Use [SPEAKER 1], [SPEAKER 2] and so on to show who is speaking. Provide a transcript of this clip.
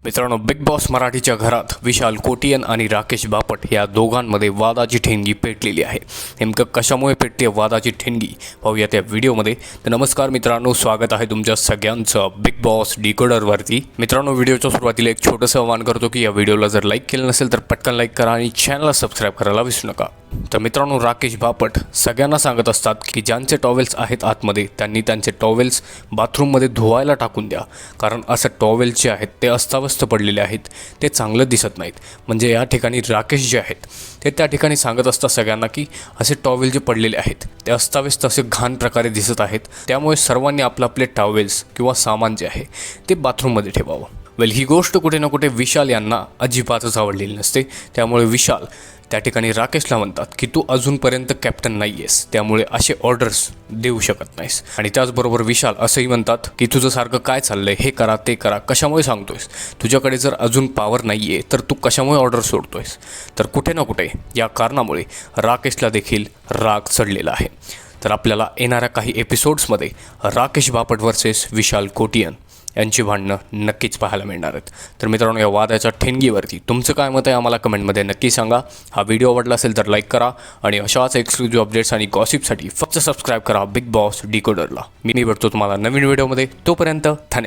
[SPEAKER 1] मित्रांनो, big boss मराठीच्या घरात विशाल कोटियन आणि राकेश बापट या दोघांमध्ये वादाची ठिणगी पेटलेली आहे. नेमकं कशामुळे पेटते वादाची ठिणगी पाहूया त्या व्हिडिओमध्ये. तर नमस्कार मित्रांनो, स्वागत आहे तुमच्या सगळ्यांचं बिग बॉस डिकोडरवरती. मित्रांनो, व्हिडिओच्या सुरुवातीला एक छोटंसं आवाहन करतो की या व्हिडिओला जर लाईक केलं नसेल तर पटकन लाईक करा आणि चॅनलला सबस्क्राईब करायला विसरू नका. तर मित्रांनो, राकेश बापट सगळ्यांना सांगत असतात की ज्यांचे टॉवेल्स आहेत आतमध्ये त्यांनी त्यांचे टॉवेल्स बाथरूममध्ये धुवायला टाकून द्या, कारण असं टॉवेल्स जे आहेत ते अस्ताव्यस्त पडलेले आहेत, ते चांगलं दिसत नाहीत. म्हणजे या ठिकाणी राकेश जे आहेत ते त्या ठिकाणी सांगत असतात सगळ्यांना की असे टॉवेल जे पडलेले आहेत ते अस्ताव्यस्त असे घाण प्रकारे दिसत आहेत, त्यामुळे सर्वांनी आपले आपले टॉवेल्स किंवा सामान जे आहे ते बाथरूममध्ये ठेवावं. ही गोष्ट कुठे ना कुठे विशाल यांना अजिबातच आवडलेली नसते. त्यामुळे विशाल त्या ठिकाणी राकेशला म्हणतात की तू अजूनपर्यंत कॅप्टन नाही आहेस, त्यामुळे असे ऑर्डर्स देऊ शकत नाहीस. आणि त्याचबरोबर विशाल असंही म्हणतात की तुझं सारखं काय चाललंय, हे करा ते करा, कशामुळे सांगतोयस, तुझ्याकडे जर अजून पॉवर नाही आहे तर तू कशामुळे ऑर्डर सोडतोयस. तर कुठे ना कुठे या कारणामुळे राकेशला देखील राग चढलेला आहे. तर आपल्याला येणाऱ्या काही एपिसोड्समध्ये राकेश बापट वर्सेस विशाल कोटियन यांची भांडणं नक्कीच पाहायला मिळणार आहेत. तर मित्रांनो, या वादाच्या ठिणगीवरती तुमचं काय मत आहे आम्हाला कमेंटमध्ये नक्की सांगा. हा व्हिडिओ आवडला असेल तर लाईक करा आणि अशाच एक्सक्लुझिव्ह अपडेट्स आणि गॉसिपसाठी फक्त सबस्क्राईब करा बिग बॉस डिकोडरला. मी भेटतो तुम्हाला नवीन व्हिडिओमध्ये. तोपर्यंत धन्यवाद.